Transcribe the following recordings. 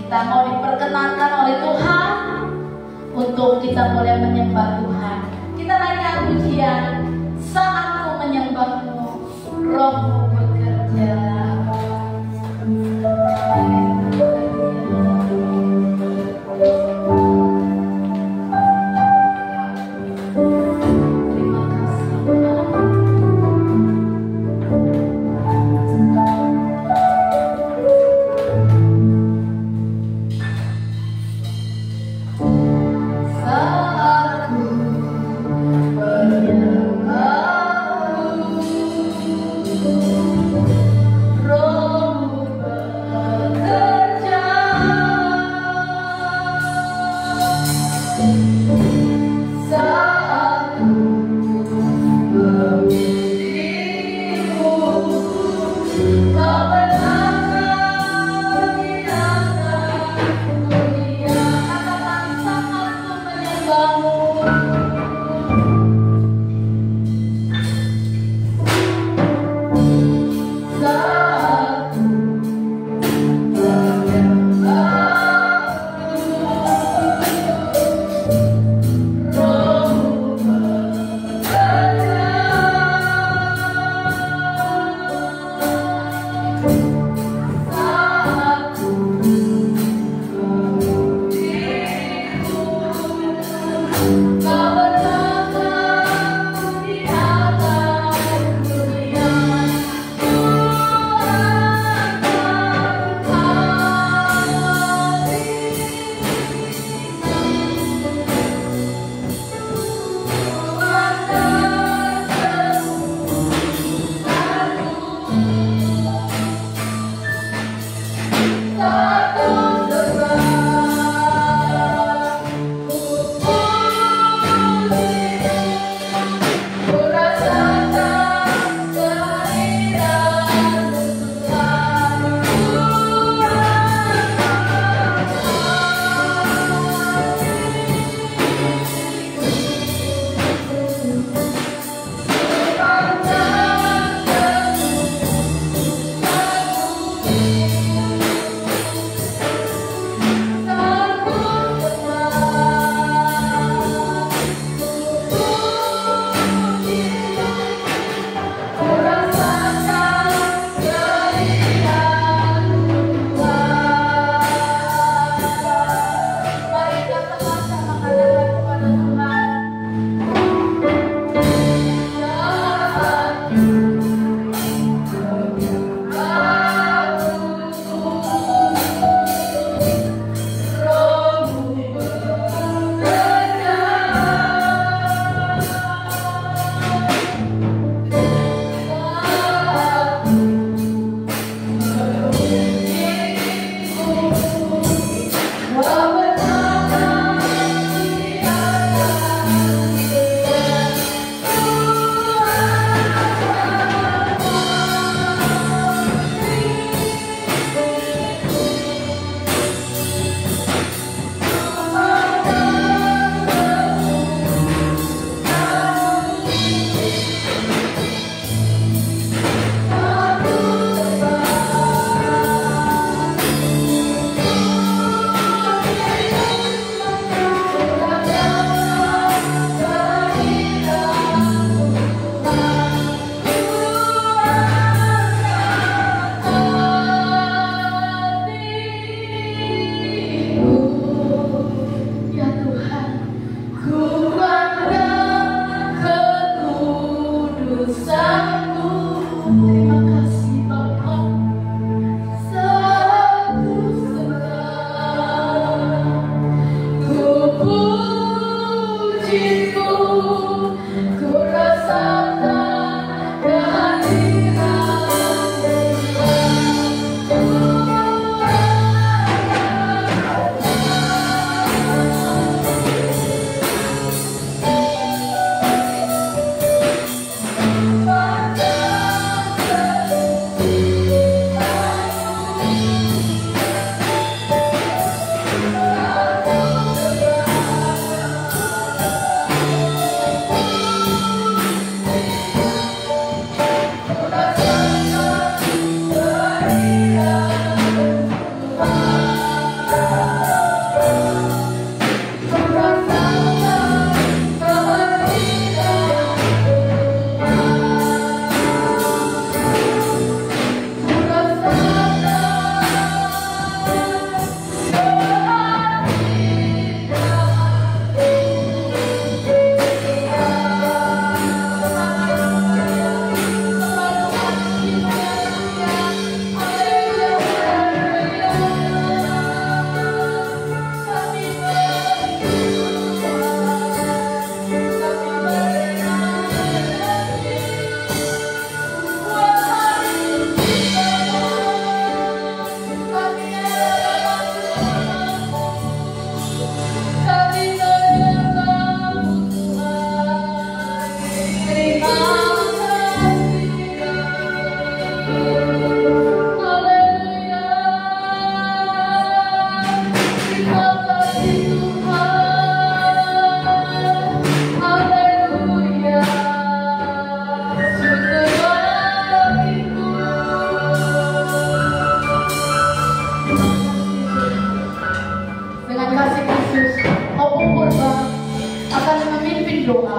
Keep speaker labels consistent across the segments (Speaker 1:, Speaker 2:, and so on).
Speaker 1: Kita mau diperkenankan oleh Tuhan untuk kita boleh menyembah Tuhan. Kita naikkan pujian, saat ku menyembahmu, Rohmu bekerja.
Speaker 2: Saat ku menyembahmu,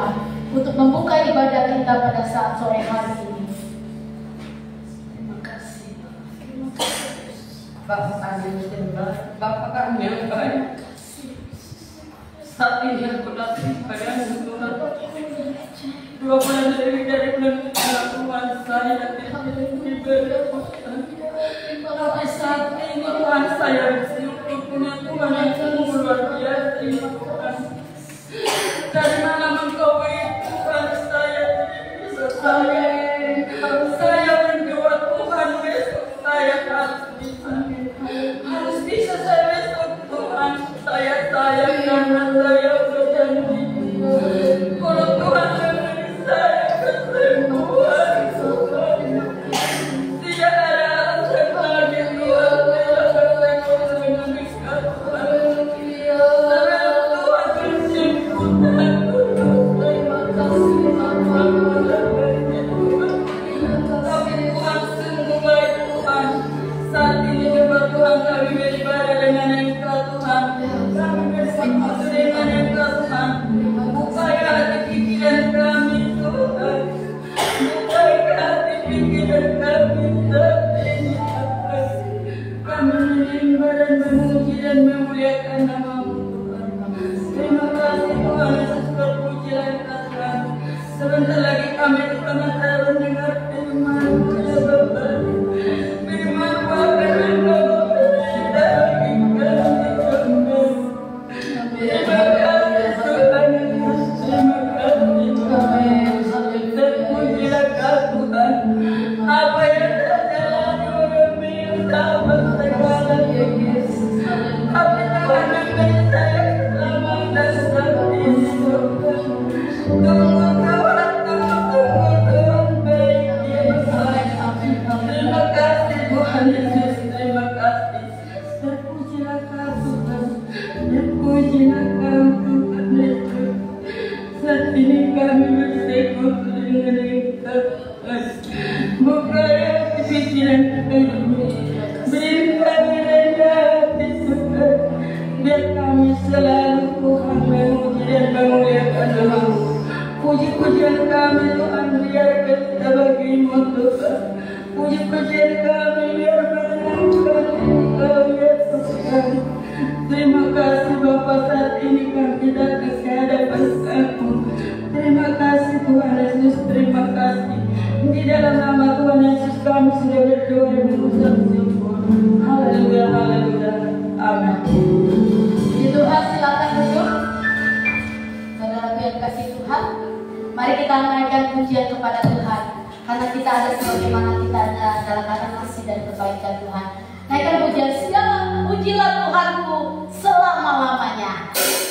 Speaker 1: Tuhan untuk membuka ibadah kita pada saat sore hari ini. Terima kasih. Terima kasih.
Speaker 2: Bapak kami yang baik, Bapak kami yang baik. Saat ini aku datang kepadamu Tuhan. 2 bulan lebih dari bulan Tuhan saya tidak beribadah Tuhan. Tapi saat ini Tuhan saya punya Tuhan yang sungguh luar biasa ini Tuhan. Dari mana Engkau itu Tuhan saya bisa saya berdoa Tuhan besok saya harus bisa saya besok Tuhan saya karena saya berjanji kalau Tuhan memberi saya kesembuhan tidak ada alasan lagi Tuhan saya berdoa menangiskan Tuhan Tuhan bersimputan tapi Tuhan sungguh baik Tuhan. Saat ini juga Tuhan kami beribadah dengan Engkau Tuhan. Kami bersekutu dengan Engkau Tuhan. Bukai hati pikiran kami Tuhan. Bukai hati pikiran kami saat ini Tuhan. Kami menyembah dan memuji dan memuliakan nama-Mu Tuhan. Terima kasih Tuhan Yesus, terpujilah Tuhan. Sebentar lagi kami akan mendengar firman-Mu ya Bapa. Firman Bapa dan Bapa dari kami Tuhan. Terima kasih Tuhan Yesus, terima kasih Tuhan. Terpujilah Tuhan. Apa yang terjadi kami sahabat segalanya. Tapi Tuhan memberi saya keselamatan dan saat ini Tuhan. Tunggu Tuhan, Tuhan baik ya Tuhan. Terima kasih Tuhan Yesus, terima kasih. Terpujilah Tuhan, terpujilah Tuhan Yesus. Saat ini kami bersekutu dengan Engkau Tuhan. Buka hati pikiran kami, beri kami rendah hati Tuhan. Biar kami selalu Tuhan memuji dan memuliakan nama-Mu. Puji-pujian kami Tuhan biarkan kita bagi-Mu Tuhan. Puji-pujian kami biar menyenangkan Engkau ya Tuhan. Terima kasih Bapa, saat ini kami datang ke hadapan Engkau. Terima kasih Tuhan Yesus, terima kasih. Di dalam nama Tuhan Yesus kami sudah berdoa dan mengucap syukur. Haleluya, haleluya. Amin.
Speaker 1: Puji Tuhan, silakan duduk. Saudara yang kasih Tuhan, mari kita menaikkan pujian kepada Tuhan. Karena kita ada sebagaimana kita ada dalam kata kasih dan kebaikan Tuhan. Naikkan pujian, silakan pujilah Tuhanku selama-lamanya.
Speaker 3: Pujilah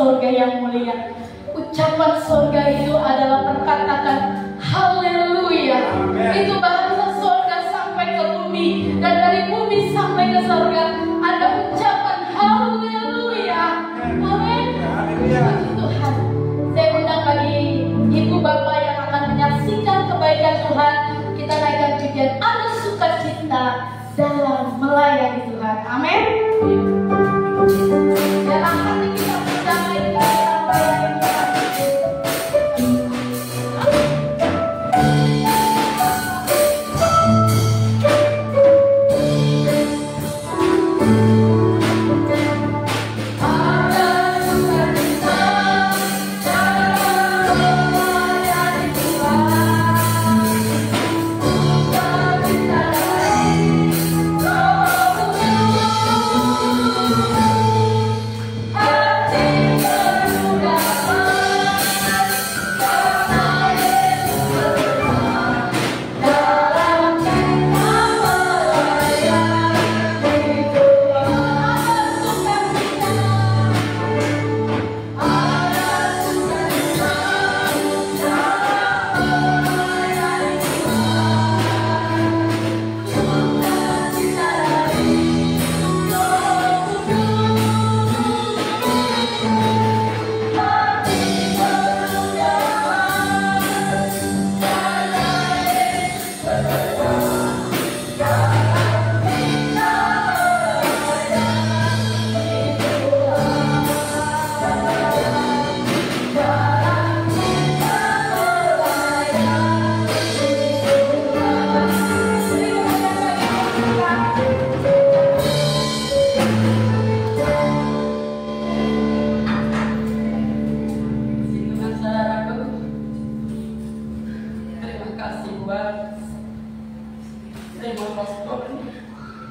Speaker 1: surga yang mulia. Ucapan surga itu adalah perkataan haleluya. Itu bahasa surga sampai ke bumi, dan dari bumi sampai ke surga ada ucapan haleluya. Amin. Puji Tuhan. Saya undang bagi ibu bapak yang akan menyaksikan kebaikan Tuhan, kita naikkan pujian ada sukacita dalam melayani Tuhan. Amin. Dalam hati kita berdamai dalam melayani Tuhan.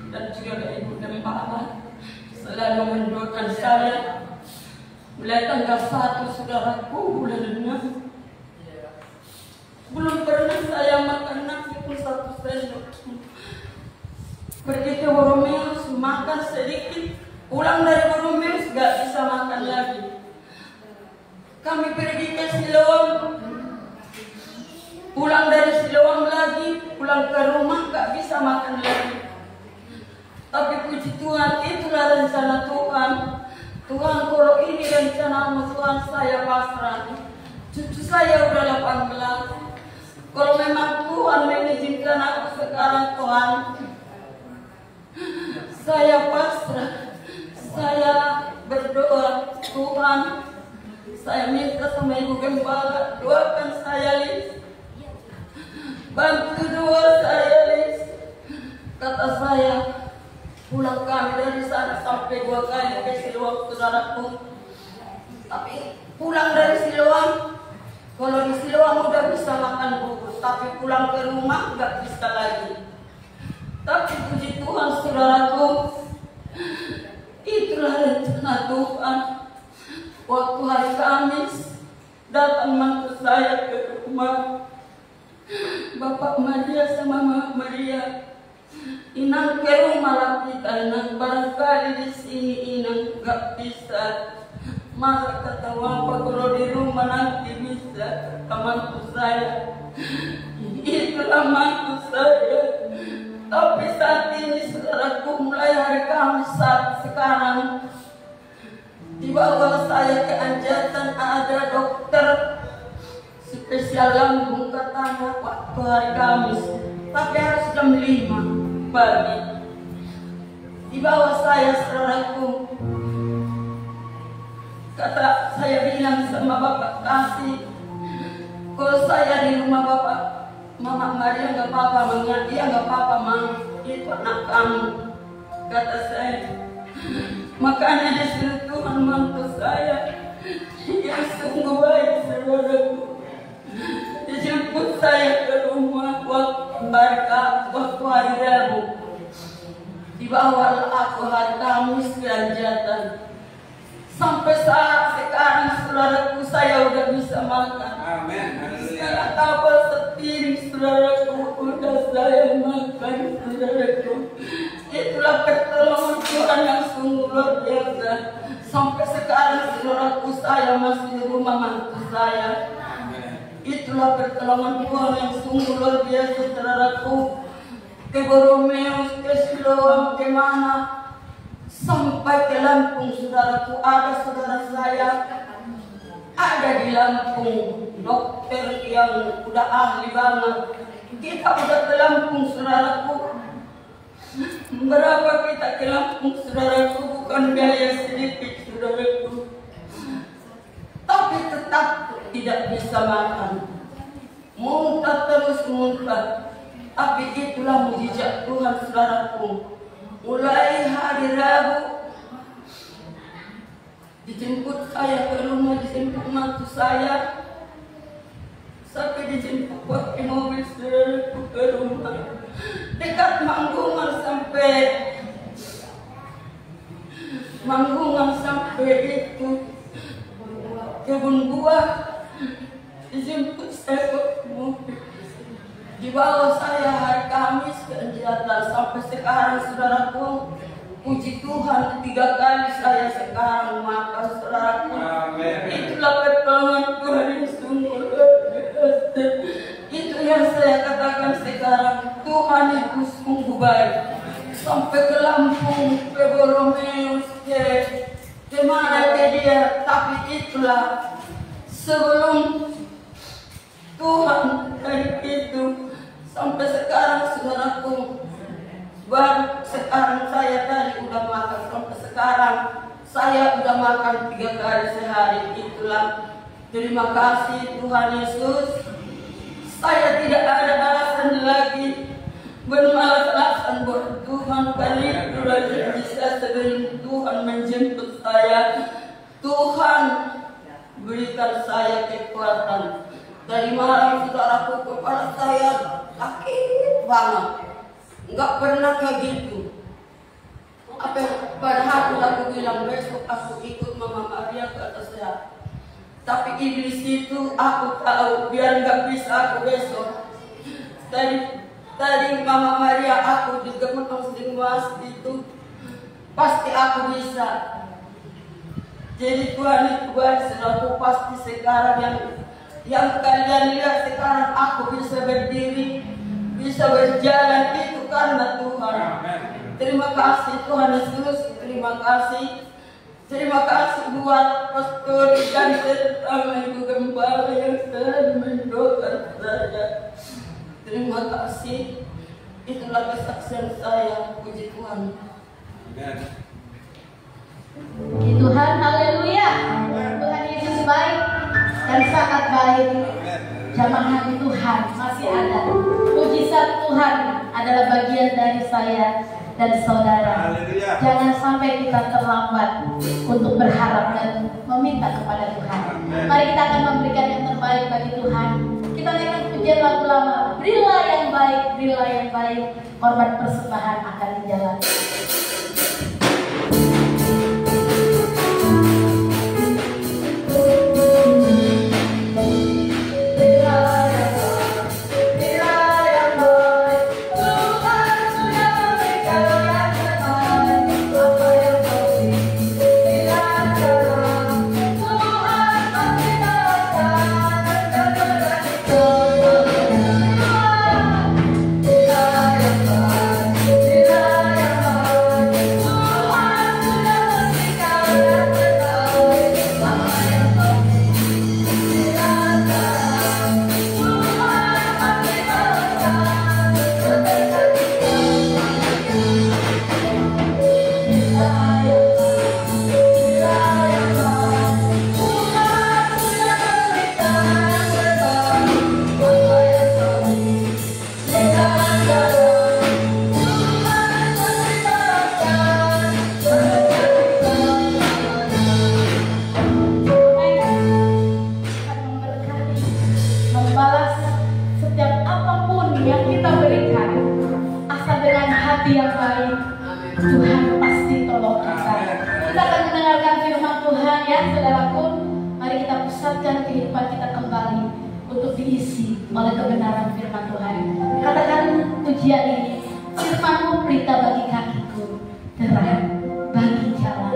Speaker 2: Dan juga dari Ibu dan Bapak selalu mendoakan saya. Mulai tanggal 1 saudaraku bulan 6, belum pernah saya makan nasi pun 1 sendok. Pergi ke Boromeus makan sedikit, pulang dari Boromeus gak bisa makan lagi. Kami pergi ke Siloam, pulang dari Siloam lagi, pulang ke rumah gak bisa makan lagi. Tapi puji Tuhan, itulah rencana Tuhan. Tuhan, kalau ini rencanamu Tuhan, saya pasrah. Cucu saya udah 18. Kalau memang Tuhan mengizinkan aku sekarang Tuhan, saya pasrah. Saya berdoa, Tuhan, saya minta sama Ibu Gembala, doakan saya Lis. Bantu doa saya Lis. Kata saya, pulang kami dari sana sampai 2 kali ke Siloam saudaraku. Tapi pulang dari Siloam, kalau di Siloam udah bisa makan bubur, tapi pulang ke rumah nggak bisa lagi. Tapi puji Tuhan saudaraku, itulah rencana Tuhan. Waktu hari Kamis datang mantu saya ke rumah, Bapak Maria sama Mama Maria. Inang ke rumah lagi Inang, barangkali di sini Inang gak bisa. Masa kata Wampa kalau di rumah nanti bisa. Mantu saya, itulah mantu saya. Tapi saat ini saudaraku, mulai hari Kamis saat sekarang, dibawa saya ke Anjatan, ada dokter spesial lambung katanya waktu hari Kamis, tapi harus jam 5 pagi. Dibawa saya saudaraku, kata saya bilang sama Bapak Kasih, kalau saya di rumah Bapak Mama Maria nggak apa-apa, dia nggak apa-apa Mang, itu anak kamu, kata saya. Makanya disuruh Tuhan mantu saya yang sungguh baik saudaraku, dijemput saya ke rumah waktu hari Rabu. Dibawa aku hari Kamis ke Anjatan. Sampai saat sekarang saudaraku saya udah bisa makan.
Speaker 3: Amin.
Speaker 2: Sekarang kapal sepiring saudaraku udah saya makan saudaraku. Itulah pertolongan Tuhan yang sungguh sungguh luar biasa. Sampai sekarang saudaraku saya masih di rumah mantu saya. Itulah pertolongan Tuhan yang sungguh luar biasa saudaraku. Ke Borromeus, ke Siloam, ke mana, sampai ke Lampung saudaraku. Ada saudara saya ada di Lampung, dokter yang udah ahli banget. Kita udah ke Lampung saudaraku. Berapa kita ke Lampung saudaraku, bukan biaya sedikit saudaraku. Tapi tetap tidak bisa makan, muntah terus muntah. Tapi itulah mujizat Tuhan saudaraku. Mulai hari Rabu dijemput saya ke rumah, dijemput mantu saya, sampai dijemput pakai mobil saudaraku ke rumah. Dekat Manggungan sampai itu kebun buah, dijemput saya pakai mobil. Dibawa saya hari Kamis ke Anjatan. Sampai sekarang saudaraku, puji Tuhan 3 kali saya sekarang makan saudaraku. Itulah pertolongan Tuhan yang sungguh luar biasa. Itu yang saya katakan sekarang, Tuhan itu sungguh baik. Sampai ke Lampung, ke Borromeus, ke mana ke dia. Tapi itulah sebelum Tuhan dari itu sampai sekarang saudaraku, baru sekarang saya tadi udah makan. Sampai sekarang saya udah makan 3 kali sehari. Itulah terima kasih Tuhan Yesus. Saya tidak ada alasan lagi bermalas-malasan buat Tuhan. Kali itulah bisa sebelum Tuhan menjemput saya, Tuhan berikan saya kekuatan. Dari malam saudaraku, kepala saya sakit banget. Enggak pernah kayak gitu. Padahal aku bilang besok aku ikut Mama Maria ke atas saya. Tapi iblis itu aku tahu biar nggak bisa aku besok. Tadi Mama Maria aku juga mas itu pasti aku bisa. Jadi Tuhan itu baik, saudaraku. Pasti sekarang yang kalian lihat sekarang aku bisa berdiri, bisa berjalan, itu karena Tuhan. Terima kasih Tuhan Yesus, terima kasih. Terima kasih buat pastor dan terutama Ibu Gembala yang selalu mendoakan saya. Terima kasih. Itulah kesaksian saya, puji Tuhan.
Speaker 1: Puji Tuhan, haleluya. Tuhan Yesus baik dan sangat baik. Jamaah Tuhan masih ada. Mujizat Tuhan adalah bagian dari saya dan saudara. Jangan sampai kita terlambat untuk berharap dan meminta kepada Tuhan. Mari kita akan memberikan yang terbaik bagi Tuhan. Kita naikkan pujian lagu lama. Berilah yang baik, berilah yang baik. Korban persembahan akan dijalani. Oleh kebenaran firman Tuhan. Katakan pujian ini, firman-Mu berita bagi kakiku, terang bagi jalan.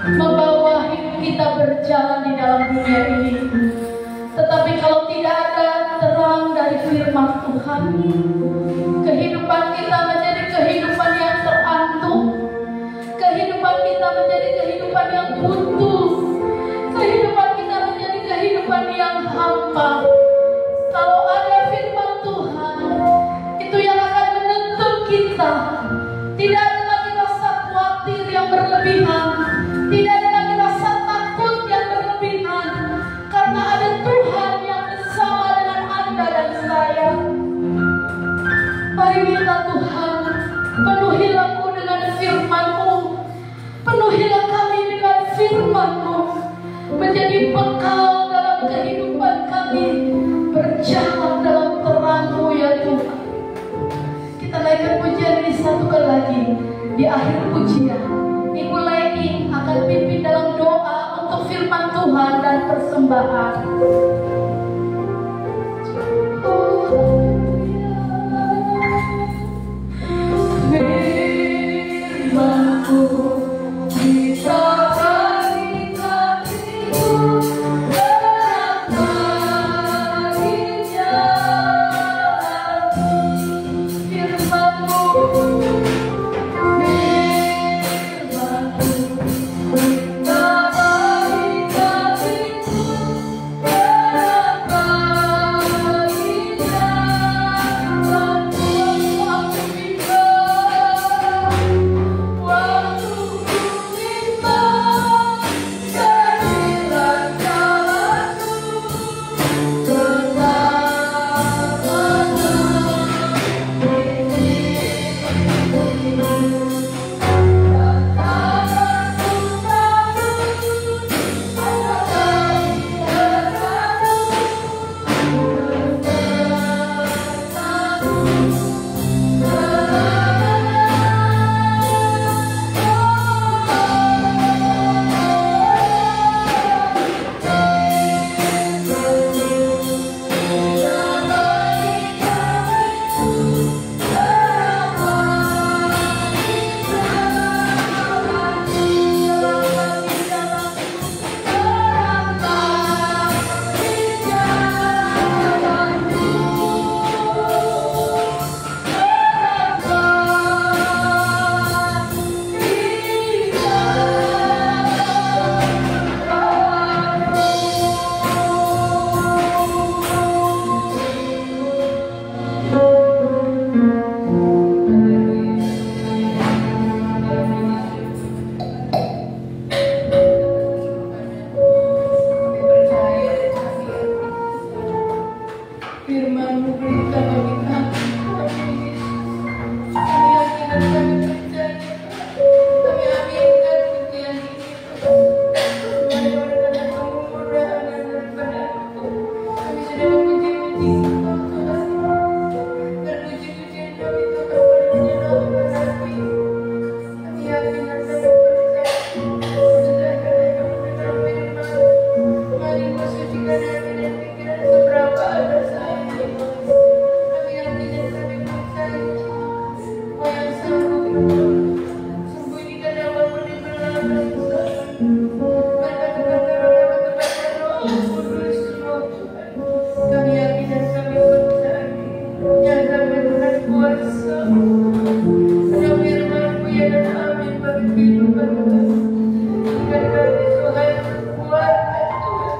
Speaker 1: membawa hidup kita berjalan di dalam dunia ini. Tetapi kalau tidak ada terang dari firman Tuhan, kehidupan kita menjadi kehidupan yang terantuk, kehidupan kita menjadi kehidupan yang buntu, kehidupan kita menjadi kehidupan yang hampa. Kalau ada firman Tuhan, itu yang akan menuntun kita. Tidak ada lagi rasa khawatir yang berlebihan, tidak ada lagi rasa takut yang berlebihan, karena ada Tuhan yang bersama dengan Anda dan saya. Mari minta Tuhan, penuhilah aku dengan firman-Mu, penuhilah kami dengan firman-Mu, menjadi bekal dalam kehidupan kami, berjalan dalam terang-Mu ya Tuhan. Kita naikkan pujian ini satu kali lagi. Di akhir pujian, Ibu Leni akan pimpin dalam doa untuk firman Tuhan dan persembahan. Firman-Mu bisa bagi hatiku, terang baginya. Firman-Mu firman-Mu berita bagi kami. Kami yakin dan kami percaya. Kami aminkan pujian ini. Daripada kemurahan dan daripada kami sudah memuji-muji Engkau Tuhan. Berpuji-pujian kami Tuhan berjalan kami. Kami yakin dan kami percaya. Sedangkan kami mendengar firman-Mu. Mari Kau sucikan hati dan pikiran seberapa ada saya. Kami yakin dan kami percaya. Kau yang sanggup sembunyikan namamu di belakang sana. Berkata-kata lewat tempat Roh Kudus-Mu Tuhan. Kami yakin dan kami percaya. Nyatakan dengan kuasa. Karena firman-Mu ya dan amin bagi kehidupan kami. Bukan kami Tuhan berkuatan Tuhan.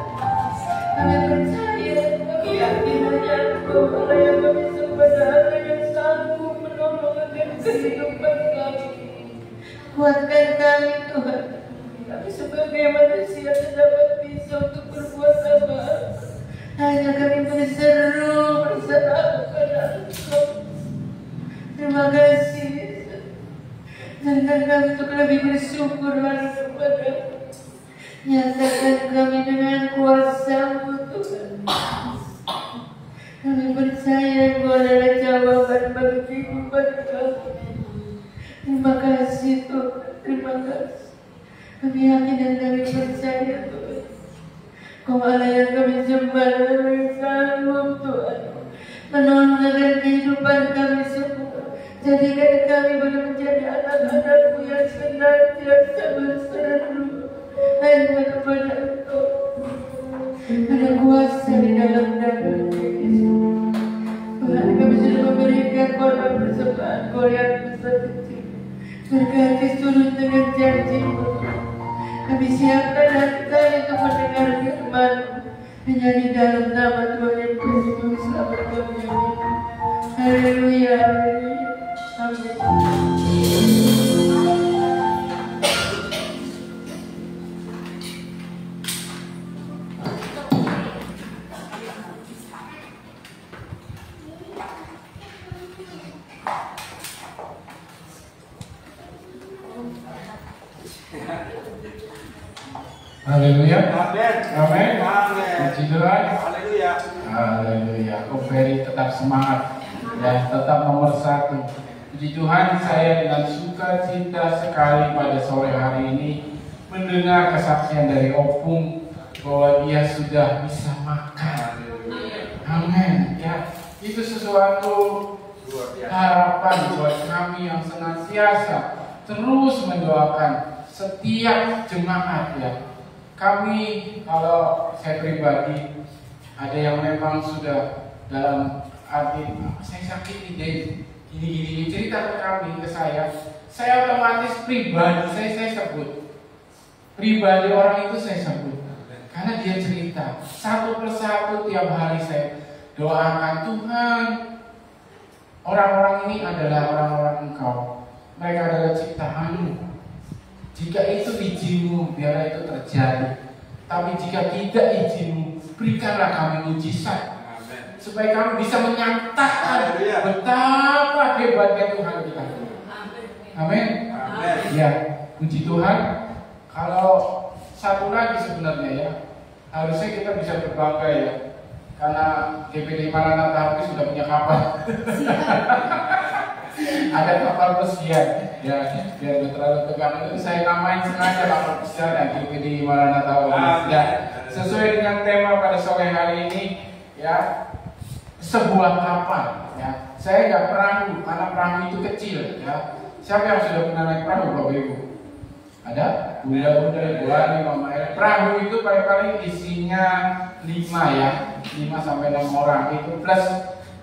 Speaker 1: Kami percaya, kami yakin hanya Engkau Allah yang kami sembah, Allah yang sanggup menolong akan kehidupan kami. Kuatkan kami Tuhan. Kami sebagai manusia tidak dapat bisa untuk berbuat apa. Hanya kami berseru kepada Engkau. Terima kasih Yesus. Dan kami untuk lebih bersyukur lagi kepada-Mu. Nyatakan kami dengan kuasa-Mu Tuhan. Kami percaya Engkau adalah jawaban bagi kehidupan kami. Terima kasih Tuhan, terima kasih. Kami yakin dan kami percaya Tuhan. Kau Allah yang kami sembah dan kami sanggup Tuhan menonton kehidupan kami semua. Jadikan kami boleh menjadi anak-anak-Mu yang senantiasa berseru
Speaker 2: Engkau lihat besar kecil. Berkati surut dengan janji-Mu. Kami siapkan hati kami untuk mendengar firman-Mu. Hanya di dalam nama Tuhan Yesus kami selamat kami. Haleluya, haleluya. Amin.
Speaker 3: Haleluya.
Speaker 4: Amin.
Speaker 3: Amin.
Speaker 4: Amin.
Speaker 3: Puji Tuhan.
Speaker 4: Haleluya.
Speaker 3: Haleluya. Kok Ferry tetap semangat ya, tetap nomor 1. Puji Tuhan, saya dengan sukacita sekali pada sore hari ini mendengar kesaksian dari Opung bahwa dia sudah bisa makan. Amin. Ya, itu sesuatu harapan buat kami yang senantiasa terus mendoakan setiap jemaat ya. Kami, kalau saya pribadi, ada yang memang sudah dalam arti saya sakit ide gini cerita ke kami, ke saya otomatis pribadi saya sebut pribadi orang itu saya sebut karena dia cerita satu persatu tiap hari saya doakan, Tuhan, orang-orang ini adalah orang-orang Engkau, mereka adalah ciptaan-Mu. Jika itu izin-Mu, biarlah itu terjadi. Tapi jika tidak izin-Mu, berikanlah kami mujizat. Supaya kami bisa menyatakan betapa hebatnya Tuhan kita. Amin. Ya, puji Tuhan. Kalau satu lagi sebenarnya ya, harusnya kita bisa berbangga ya. Karena GPD Maranatha sudah punya kapal. Ada kapal pesiar ya, biar gak terlalu tegang itu saya namain sengaja kapal pesiar yang GPD Maranatha ya, sesuai dengan tema pada sore hari ini ya, sebuah kapal ya. Saya nggak perahu karena perahu itu kecil ya. Siapa yang sudah pernah naik perahu Bapak Ibu? Ada? Bunda-bunda, Ibu Ani, Mama El. Perahu itu paling-paling isinya 5 ya, 5-6 orang itu plus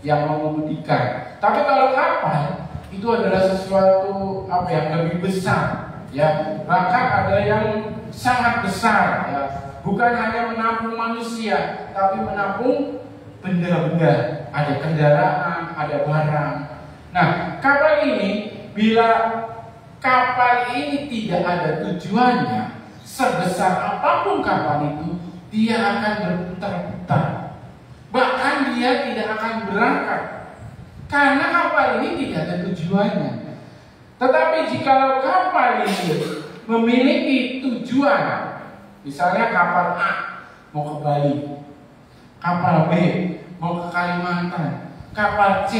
Speaker 3: yang mengemudikan. Tapi kalau kapal itu adalah sesuatu apa yang lebih besar ya, bahkan ada yang sangat besar ya, bukan hanya menampung manusia tapi menampung benda-benda, ada kendaraan, ada barang. Nah, kapal ini, bila kapal ini tidak ada tujuannya, sebesar apapun kapal itu, dia akan berputar-putar. Bahkan dia tidak akan berangkat karena kapal ini tidak ada tujuannya. Tetapi jika kapal ini memiliki tujuan, misalnya kapal A mau ke Bali, kapal B mau ke Kalimantan, kapal C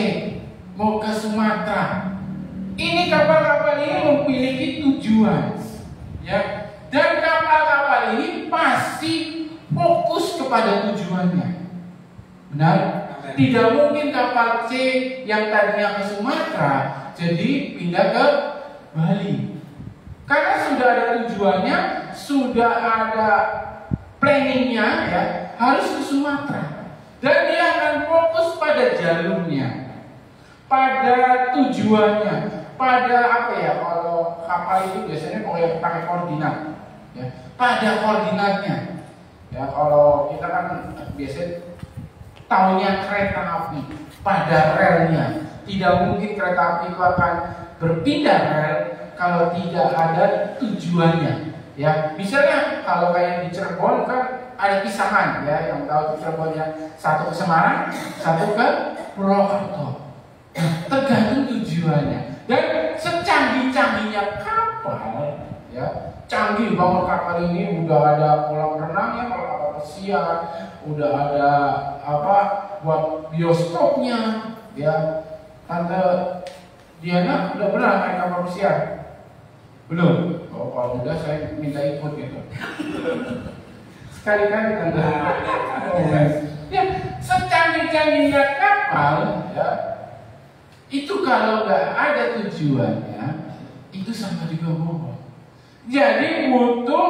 Speaker 3: mau ke Sumatera. Ini kapal-kapal ini memiliki tujuan, ya. Dan kapal-kapal ini pasti fokus kepada tujuannya. Benar? Tidak mungkin kapal C yang tadinya ke Sumatera jadi pindah ke Bali. Karena sudah ada tujuannya, sudah ada planningnya ya, harus ke Sumatera. Dan dia akan fokus pada jalurnya, pada tujuannya, pada apa ya, kalau kapal itu biasanya pakai koordinat ya, pada koordinatnya. Ya, kalau kita kan biasanya taunya kereta api pada relnya. Tidak mungkin kereta api itu akan berpindah rel kalau tidak ada tujuannya. Ya, misalnya kalau kayak di Cirebon kan ada pisangan ya, yang tahu di Cirebon ya, satu ke Semarang, satu ke Purwokerto. Nah, tergantung tujuannya. Dan secanggih-canggihnya kapal ya, canggih banget kapal ini, udah ada kolam renangnya kalau kapal pesiar, udah ada apa buat bioskopnya ya. Tante Diana udah pernah naik kapal pesiar? Belum? Oh, kalau udah saya minta ikut gitu. Sekali-kali tante. Ya, secanggih-canggihnya kapal ya, itu kalau nggak ada tujuannya, itu sama juga bohong. Jadi butuh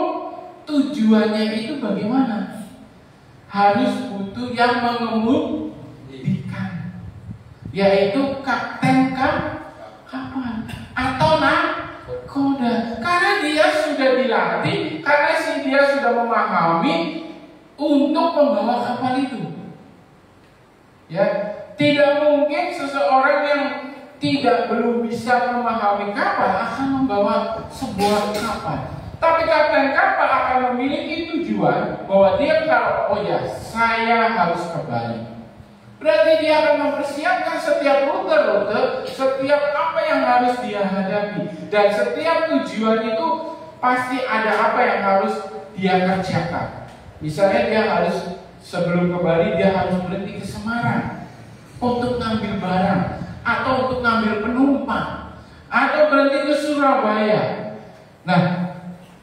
Speaker 3: tujuannya itu bagaimana? Harus butuh yang mengemudikan, yaitu kapten kapal. atau nakoda. Karena dia sudah dilatih, karena dia sudah memahami untuk membawa kapal itu. Ya, tidak mungkin seseorang yang belum bisa memahami kapal akan membawa sebuah kapal. Tapi kapten kapal akan memiliki tujuan bahwa dia kalau saya harus ke Bali. Berarti dia akan mempersiapkan setiap rute-rute, setiap apa yang harus dia hadapi, dan setiap tujuan itu pasti ada apa yang harus dia kerjakan. Misalnya dia harus sebelum ke Bali dia harus berhenti ke Semarang untuk ngambil barang atau untuk ngambil penumpang atau berhenti ke Surabaya. Nah,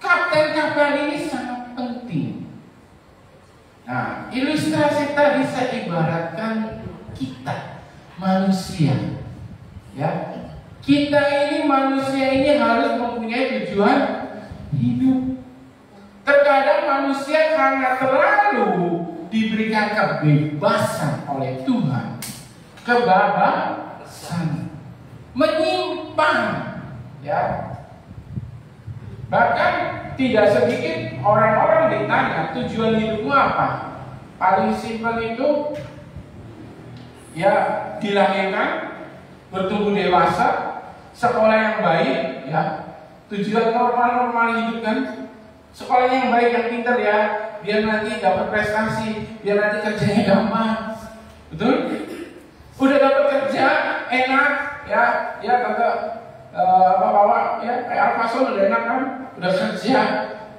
Speaker 3: kapten kapal ini sangat penting. Nah, ilustrasi tadi saya ibaratkan kita manusia. Ya, kita ini manusia ini harus mempunyai tujuan hidup. Terkadang manusia karena terlalu diberikan kebebasan oleh Tuhan, kebablasan, menyimpang, ya. Bahkan tidak sedikit orang-orang ditanya tujuan hidupmu apa. Paling simpel itu ya dilahirkan, bertumbuh dewasa, sekolah yang baik, ya. Tujuan normal hidup kan, sekolah yang baik, yang pintar ya, biar nanti dapat prestasi, biar nanti kerjanya gampang, betul? Udah dapat kerja enak, ya kagak bawa ya kayak Alfason udah enak kan, udah kerja,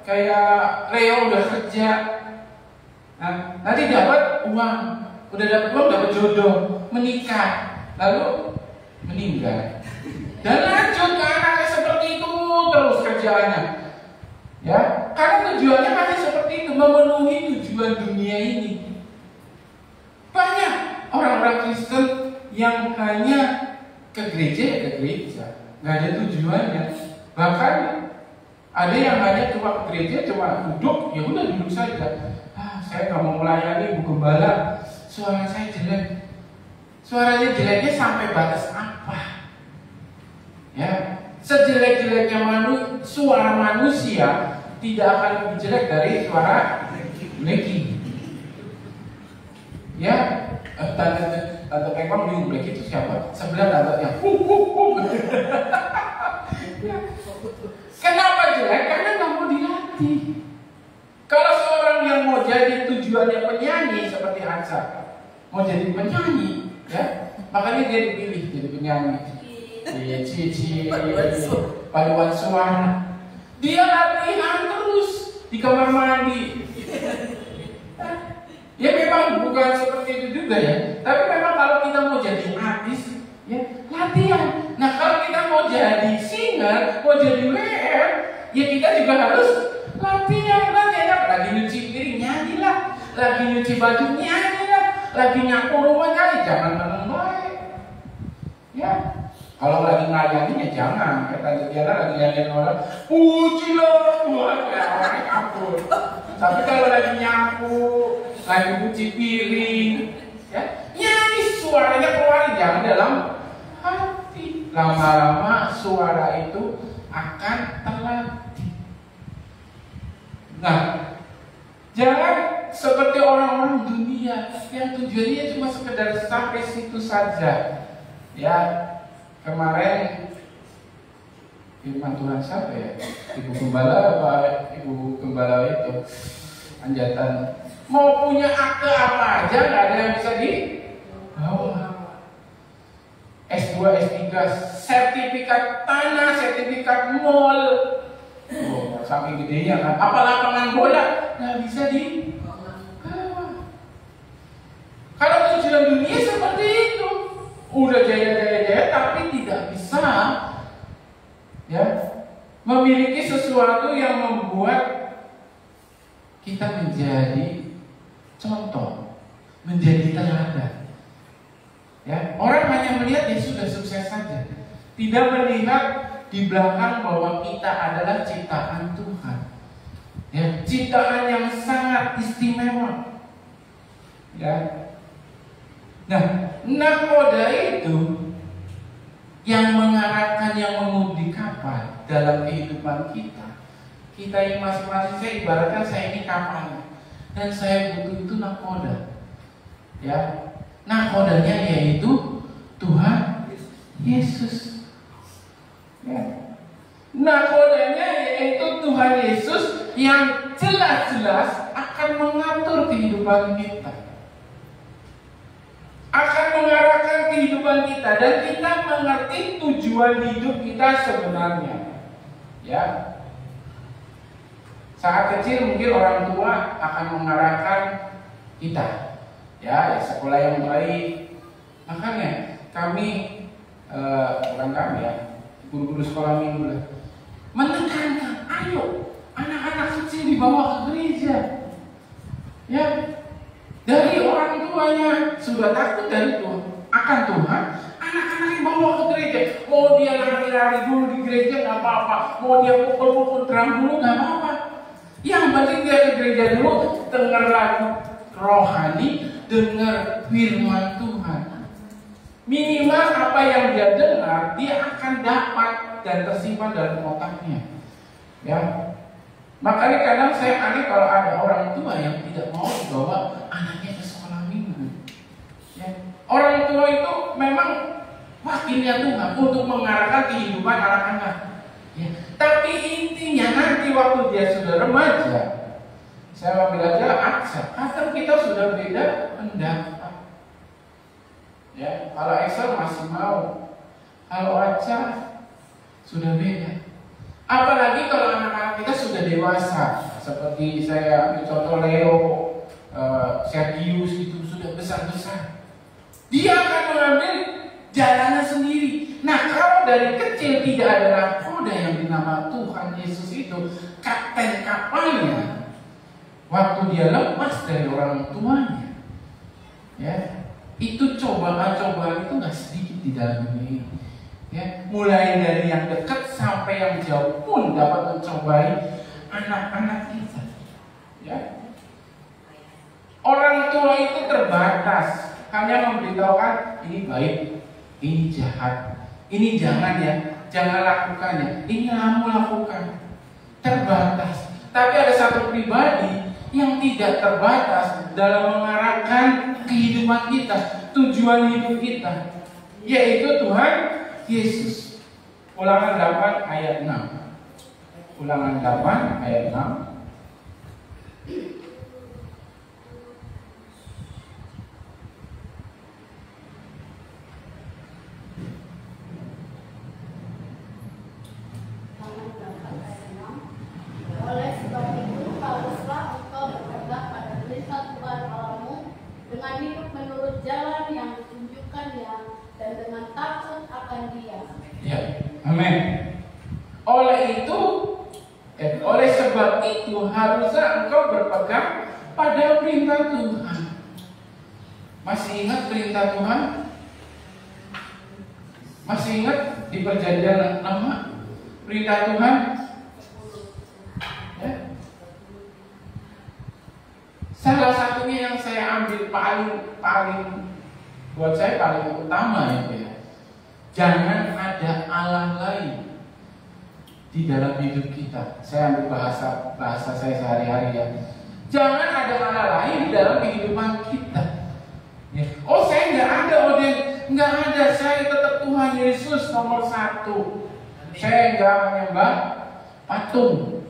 Speaker 3: kayak Leo udah kerja, nah nanti dapat uang, dapat jodoh, menikah, lalu meninggal, dan lanjut ke anaknya seperti itu terus kerjaannya. Ya, karena tujuannya masih seperti itu, memenuhi tujuan dunia ini. Banyak orang-orang Kristen yang hanya ke gereja, nggak ada tujuannya. Bahkan ada yang hanya cuma ke gereja, cuma duduk, ya udah duduk saja. Saya nggak mau melayani Bu Gembala, suara saya jelek. Suaranya jeleknya sampai batas apa? Ya, sejelek-jeleknya suara manusia tidak akan lebih jelek dari suara Blacky. Ya, Tante Pekong bingung Blacky itu siapa? Sebelah tante yang Kenapa jelek? Karena nggak mau dilatih. Kalau seorang yang mau jadi tujuannya penyanyi seperti Hansa, mau jadi penyanyi, ya, makanya dia dipilih jadi penyanyi. Paduan suara. Dia latihan terus di kamar mandi. Ya memang bukan seperti itu juga ya. Tapi memang kalau kita mau jadi artis, ya latihan. Nah kalau kita mau jadi singer, mau jadi WR, ya kita juga harus latihan. Lagi nyuci piring nyanyilah, lagi nyuci baju nyanyilah, lagi nyapu rumah nyanyi. Jangan meneng baik. Ya. Kalau lagi ngelayanin ya jangan. Kata Diana lagi ngelayanin orang, pujilah Tuhan, ya orang kabur. Tapi kalau lagi nyapu, lagi cuci piring, ya nyanyi suaranya keluarin, jangan dalam hati. Lama-lama suara itu akan terlatih. Nah, jangan seperti orang-orang dunia yang tujuannya cuma sekedar sampai situ saja. Ya. Kemarin firman Tuhan siapa ya? Ibu Gembala itu anjatan mau punya akte apa aja nggak ada yang bisa dibawa. S2, S3, sertifikat tanah, sertifikat mall, saking gedenya kan. Apa lapangan bola nggak bisa dibawa. Kalau tujuan dunia seperti itu. Udah jaya tapi tidak bisa ya memiliki sesuatu yang membuat kita menjadi contoh, menjadi teladan. Ya, orang hanya melihat dia sudah sukses saja, tidak melihat di belakang bahwa kita adalah ciptaan Tuhan. Ya, ciptaan yang sangat istimewa. Ya. Nah, nakoda itu yang mengarahkan, yang mengemudi kapal dalam kehidupan kita. Kita ini masing-masing, saya ibaratkan saya ini kapalnya, dan saya butuh itu nakoda. Ya, nakodanya yaitu Tuhan Yesus. Ya. Nakodanya yaitu Tuhan Yesus yang jelas-jelas akan mengatur kehidupan kita, akan mengarahkan kehidupan kita, dan kita mengerti tujuan hidup kita sebenarnya. Ya, saat kecil mungkin orang tua akan mengarahkan kita, ya sekolah yang baik. Makanya kami, bukan kami ya, guru-guru sekolah minggu lah, menekankan, ayo anak-anak kecil dibawa ke gereja. Ya, dari orang tuanya sudah takut dari Tuhan, akan Tuhan, anak-anak dibawa ke gereja. Mau dia lari-lari dulu di gereja nggak apa-apa, mau dia pukul-pukul drum dulu nggak apa-apa. Yang penting dia ke gereja dulu, dengar lagu rohani, dengar firman Tuhan. Minimal apa yang dia dengar, dia akan dapat dan tersimpan dalam otaknya. Ya, makanya kadang saya aneh kalau ada orang tua yang tidak mau dibawa anaknya ke sekolah minggu. Ya, orang tua itu memang wakilnya Tuhan untuk mengarahkan kehidupan anak-anak. Ya, tapi intinya nanti waktu dia sudah remaja, saya bilang aja aksa, kadang kita sudah beda pendapat. Ya, kalau Excel masih mau, kalau Aca sudah beda. Apalagi kalau anak-anak kita sudah dewasa, seperti saya ambil contoh Leo, Sergius itu sudah besar-besar. Dia akan mengambil jalannya sendiri. Nah, kalau dari kecil tidak ada nakoda yang dinamakan Tuhan Yesus itu, kapten kapalnya, waktu dia lepas dari orang tuanya, ya, itu cobaan-cobaan itu nggak sedikit di dalam dunia ini. Ya, mulai dari yang dekat sampai yang jauh pun dapat mencobai anak-anak kita. Ya, orang tua itu terbatas, hanya memberitahukan ini baik, ini jahat, ini jangan ya, jangan lakukannya, ini kamu lakukan. Terbatas. Tapi ada satu pribadi yang tidak terbatas dalam mengarahkan kehidupan kita, tujuan hidup kita, yaitu Tuhan Yesus. Ulangan 8 ayat 6. Ulangan 8 ayat 6.
Speaker 1: Oleh sebab itu, haruslah engkau berpegang pada perintah Tuhan Allahmu dengan hidup menurut jalan yang ditunjukkannya dan dengan takut akan Dia.
Speaker 3: Ya, amin. Oleh sebab itu haruslah engkau berpegang pada perintah Tuhan. Masih ingat perintah Tuhan? Masih ingat di perjanjian lama perintah Tuhan? Ya. Salah satunya yang saya ambil paling buat saya paling utama ya, jangan ada Allah lain di dalam hidup kita. Saya ambil bahasa saya sehari-hari ya. Jangan ada Allah lain di dalam kehidupan kita. Ya. Oh, saya nggak ada, nggak ada. Saya tetap Tuhan Yesus nomor 1. Saya nggak menyembah patung.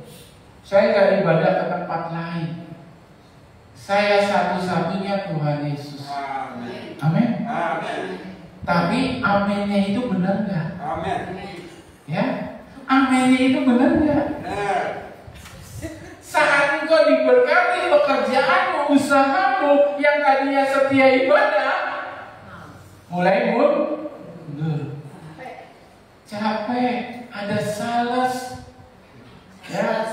Speaker 3: Saya nggak ibadah ke tempat lain. Saya satu-satunya Tuhan Yesus. Amin. Tapi aminnya itu benar nggak? Amin. Ya, aminnya itu benar nggak? Saat engkau diberkati pekerjaanmu, usahamu yang tadinya setia ibadah, mulai mundur, capek, ada sales, ya,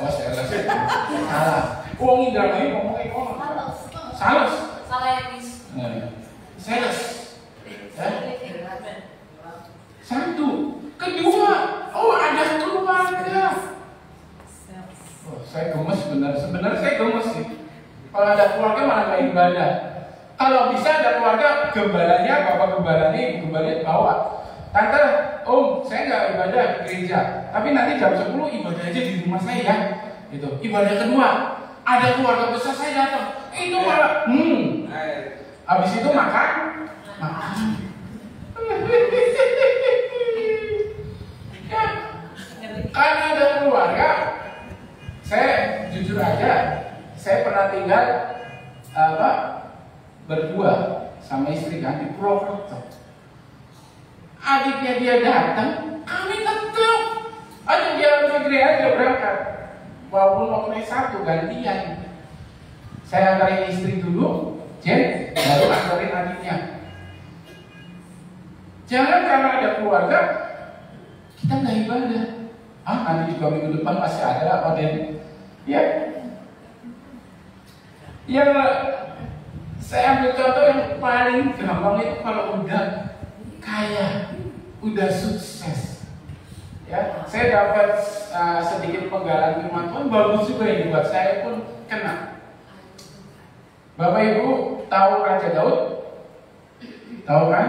Speaker 3: oh sales, salah. Uang indah lagi ngomongin orang. Sales. Sales. Ya. 1. Kedua, oh ada keluarga. Oh, saya gemes sebenarnya saya gemes sih. Kalau ada keluarga malah nggak ibadah. Kalau bisa ada keluarga, gembalanya, bapak gembalanya, ibu gembalanya bawa. Tante, Om, saya nggak ibadah di gereja, tapi nanti jam 10 ibadah aja di rumah saya ya. Gitu. Ibadah kedua, ada keluarga besar saya datang. Itu malah, habis itu makan. Ya, karena ada keluarga, saya jujur aja, saya pernah tinggal berdua sama istri kan di Purwokerto. Adiknya dia datang, kami tetap aja dia negeri aja berangkat. Walaupun mau naik satu gantian. Saya antarin istri dulu, Jen, baru antarin adiknya. Jangan karena ada keluarga kita nggak ibadah. Nanti juga minggu depan masih ada apa Den? Ya. Yang saya ambil contoh yang paling gampang itu kalau udah kaya, udah sukses. Ya, saya dapat sedikit penggalan firman Tuhan, bagus juga ini buat saya pun kena. Bapak Ibu tahu Raja Daud? Tahu kan?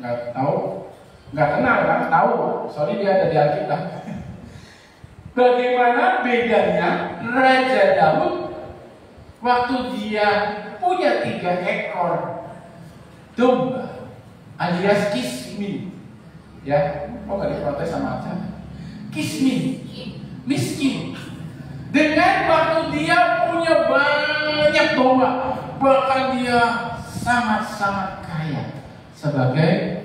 Speaker 3: Nggak tahu? Nggak kenal kan? Tahu, soalnya dia ada di Alkitab. Bagaimana bedanya Raja Daud waktu dia punya 3 ekor domba alias kismin, ya, kok gak diprotes sama aja? Kismin, miskin. Dengan waktu dia punya banyak domba, bahkan dia sangat-sangat kaya sebagai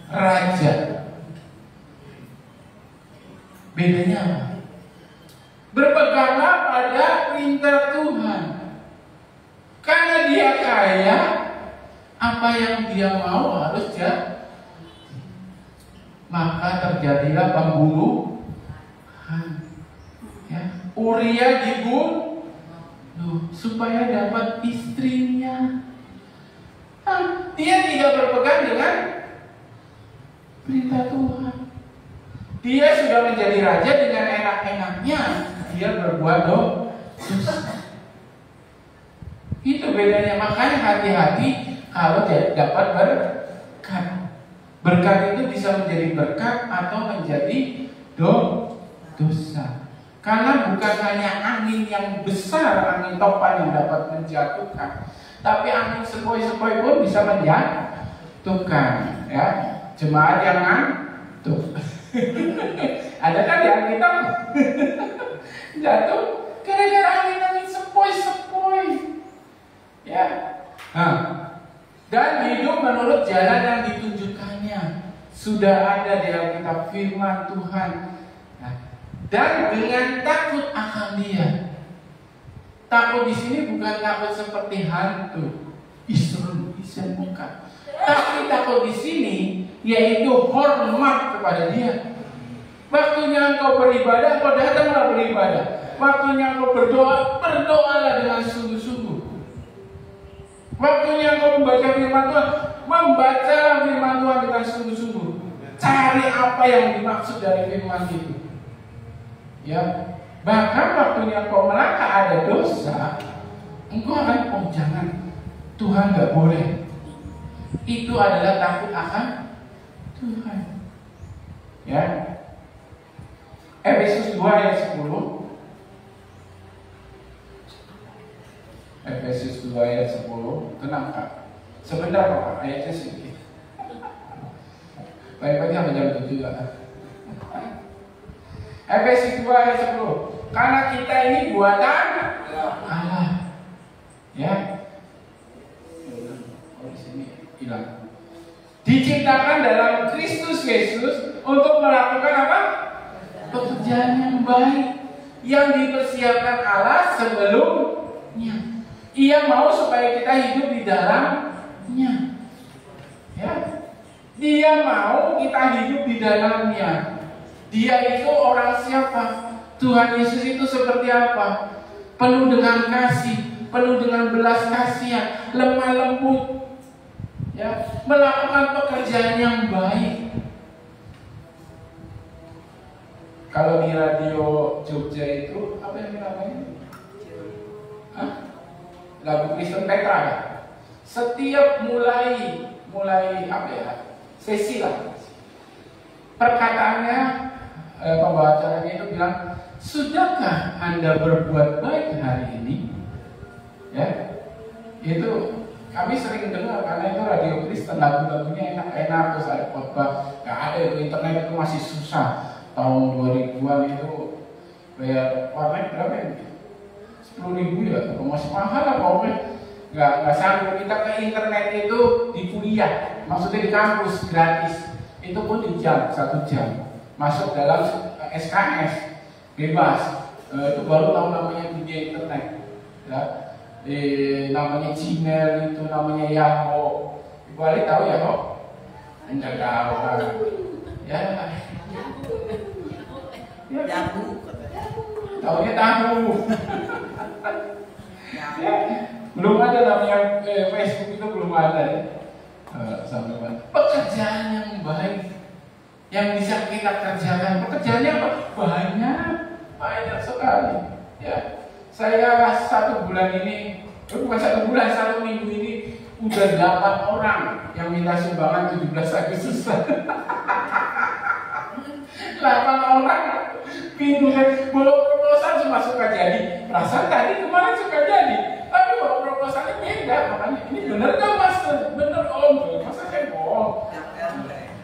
Speaker 3: raja. Bedanya apa? Berpeganglah pada perintah Tuhan. Karena dia kaya, apa yang dia mau harus jadi. Maka terjadilah pembunuhan. Ya, Uria dibunuh supaya dapat istrinya. Dia tidak berpegang dengan perintah Tuhan. Dia sudah menjadi raja dengan enak-enaknya. Dia berbuat dosa. Itu bedanya. Makanya hati-hati kalau dapat berkat. Berkat itu bisa menjadi berkat atau menjadi dosa. Karena bukan hanya angin yang besar, angin topan yang dapat menjatuhkan, tapi angin sepoi-sepoi pun bisa menjatuhkan. Ya, jemaat yang ngantuk. Ada kan di Alkitab jatuh gara-gara angin sepoi-sepoi. Ya. Dan hidup menurut jalan yang ditunjukkannya. Sudah ada di Alkitab firman Tuhan. Dan dengan takut akan Dia. Takut di sini bukan takut seperti hantu, isrun, muka. Tapi takut di sini yaitu hormat kepada Dia. Waktunya engkau beribadah, engkau datanglah beribadah. Waktunya engkau berdoa, berdoalah dengan sungguh-sungguh. Waktunya engkau membaca firman Tuhan, membacalah firman Tuhan dengan sungguh-sungguh. Cari apa yang dimaksud dari firman itu. Ya, bahkan waktunya engkau melangkah ada dosa, engkau akan jangan, Tuhan nggak boleh. Itu adalah takut akan Tuhan. Ya. Efesus 2 ayat 10. Efesus 2 ayat 10. Tenang Kak. Sebentar Pak, ayatnya sedikit. Baik-baik sampai jam 7 Kak. Efesus 2 ayat 10. Karena kita ini buatan Allah. Ya. Oh, di sini hilang. Diciptakan dalam Kristus Yesus untuk melakukan apa? Pekerjaan yang baik yang dipersiapkan Allah sebelumnya. Ia mau supaya kita hidup di dalamnya. Ya. Dia mau kita hidup di dalamnya. Dia itu orang siapa? Tuhan Yesus itu seperti apa? Penuh dengan kasih, penuh dengan belas kasihan, lemah lembut. Ya, melakukan pekerjaan yang baik. Kalau di radio Jogja itu apa yang namanya? Lagu Kristen Petra ya? Setiap mulai apa ya? Sesi lah. perkataannya pembawa acaranya itu bilang, sudahkah Anda berbuat baik hari ini? Ya, itu kami sering dengar karena itu radio Kristen, lagu-lagunya enak-enak, terus ada khotbah. Nggak ada itu, internet itu masih susah. Tahun 2000-an itu bayar warnet berapa ya? 10.000 ya, masih mahal lah pokoknya. Nggak sanggup kita ke internet itu di kuliah, maksudnya di kampus gratis. Itu pun di jam, 1 jam. Masuk dalam SKS bebas. Itu baru tahu namanya dunia internet. Ya. Namanya Gmail, itu namanya Yahoo. Ibu Ali tahu ya kok? Enggak tahu kan? Ya.
Speaker 4: Yahoo.
Speaker 3: Taunya tahu. Ya. Belum ada namanya Facebook itu belum ada ya. Sampai pekerjaan yang baik yang bisa kita kerjakan, pekerjaannya apa? Banyak sekali. Ya. Saya 1 bulan ini, bukan 1 bulan, 1 minggu ini udah 8 orang yang minta sumbangan 17 Agustus. 8 orang bingung kan, belum proposal cuma suka jadi. Perasaan tadi kemarin suka jadi, tapi kalau proposalnya beda, makanya ini bener gak mas? Bener om, masa saya bohong?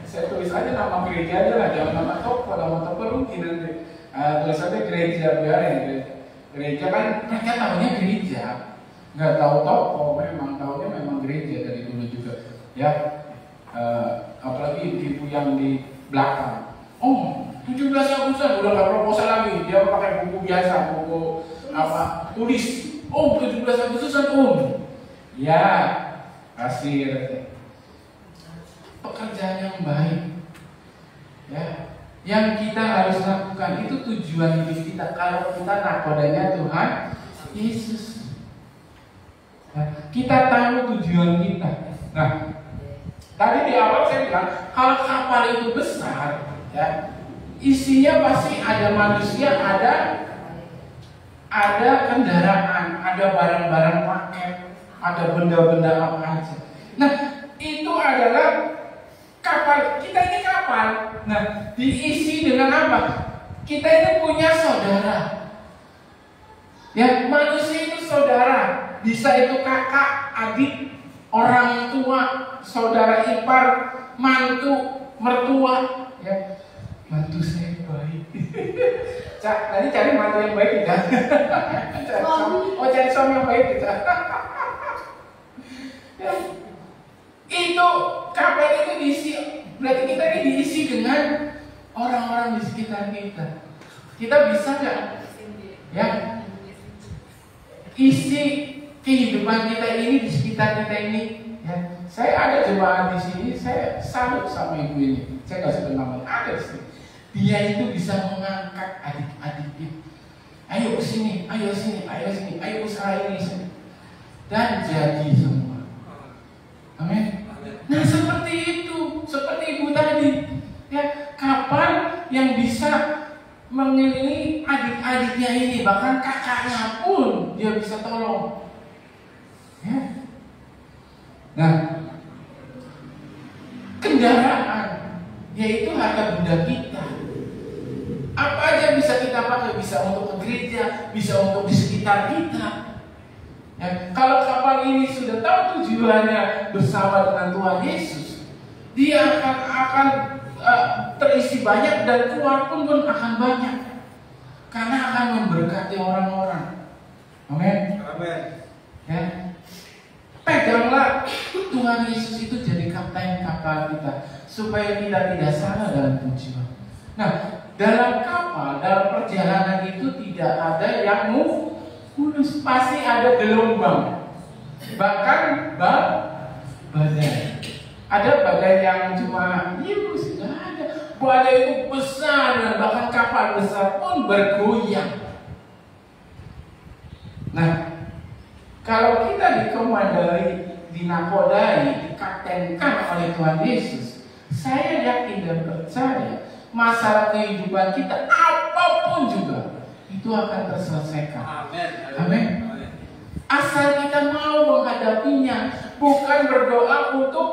Speaker 3: Saya tulis aja nama gereja aja lah, jangan nama toko rugi nanti. Tulis aja gereja, biarin gereja kan mereka tahunya gereja, nggak tahu toko, memang tahunya memang gereja dari dulu juga, ya. Apalagi ibu yang di belakang, 17 Agustus udah nggak proposal lagi, dia pakai buku biasa, buku apa tulis, 17 Agustusan ya kasih pekerjaan yang baik, ya. Yang kita harus lakukan itu tujuan hidup kita. Kalau kita nakodanya Tuhan Yesus, nah, kita tahu tujuan kita. Nah, tadi di awal saya bilang kalau kapal itu besar, ya, isinya pasti ada manusia, ada kendaraan, ada barang-barang paket, ada benda-benda apa aja. Nah, itu adalah kapal. Kita ini kapal. Nah, diisi dengan apa? Kita ini punya saudara. Ya, manusia itu saudara. Bisa itu kakak, adik, orang tua, saudara ipar, mantu, mertua. Ya, mantu saya baik. Tadi cari mantu yang baik tidak? Cari suami yang baik tidak? Ya. Itu kapal itu diisi, berarti kita ini diisi dengan orang-orang di sekitar kita. Kita bisa nggak, ya, isi kehidupan kita ini di sekitar kita ini? Ya. Saya ada jemaat di sini, saya salut sama ibu ini. Saya nggak sebut namanya, ada sih. Dia itu bisa mengangkat adik-adiknya. Ayo sini, ayo sini, ayo sini, ayo usaha ini sini, dan jadi semua. Amin. Nah, seperti itu, seperti ibu tadi, ya, kapal yang bisa mengelilingi adik-adiknya ini, bahkan kakaknya pun dia bisa tolong. Ya. Nah, kendaraan, yaitu harta benda kita. Apa aja bisa kita pakai, bisa untuk ke gereja, bisa untuk di sekitar kita. Ya, kalau kapal ini sudah tahu tujuannya bersama dengan Tuhan Yesus, dia akan terisi banyak dan keluar pun akan banyak, karena akan memberkati orang-orang. Amin.
Speaker 4: Amin.
Speaker 3: Ya, peganglah Tuhan Yesus itu jadi kapten kapal kita, supaya kita tidak salah dalam tujuan. Nah, dalam kapal, dalam perjalanan itu tidak ada yang mulus, pasti ada gelombang, bahkan badai. Ada badai yang cuma sudah ada. Badai itu besar, dan bahkan kapal besar pun bergoyang. Nah, kalau kita dikomandoi, dinakodai, dikaptenkan oleh Tuhan Yesus, saya yakin dan percaya masalah kehidupan kita apapun juga itu akan terselesaikan.
Speaker 4: Amin.
Speaker 3: Amin. Asal kita mau menghadapinya, bukan berdoa untuk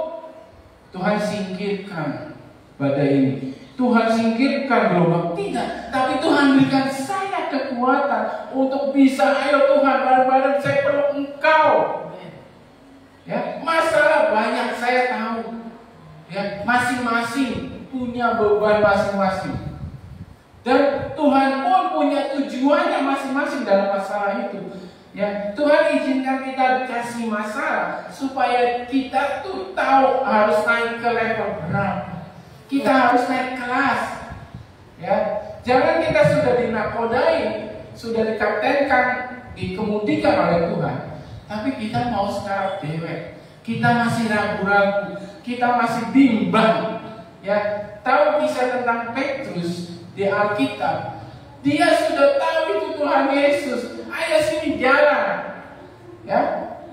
Speaker 3: Tuhan singkirkan badai ini, Tuhan singkirkan gelombang, tidak. Tapi Tuhan berikan saya kekuatan untuk bisa, ayo Tuhan, bareng-bareng saya peluk Engkau. Ya, masalah banyak saya tahu. Ya, masing-masing punya beban masing-masing. Dan Tuhan pun punya tujuannya masing-masing dalam masalah itu. Ya, Tuhan izinkan kita dikasih masalah supaya kita tuh tahu harus naik ke level berapa. Kita harus naik kelas. Ya, jangan kita sudah dinakodai, sudah dikaptenkan, dikemudikan oleh Tuhan, tapi kita mau sekarang dewek. Kita masih ragu-ragu, kita masih bimbang. Ya, tahu kisah tentang Petrus di Alkitab. Dia sudah tahu itu Tuhan Yesus. Ayo sini jalan. Ya,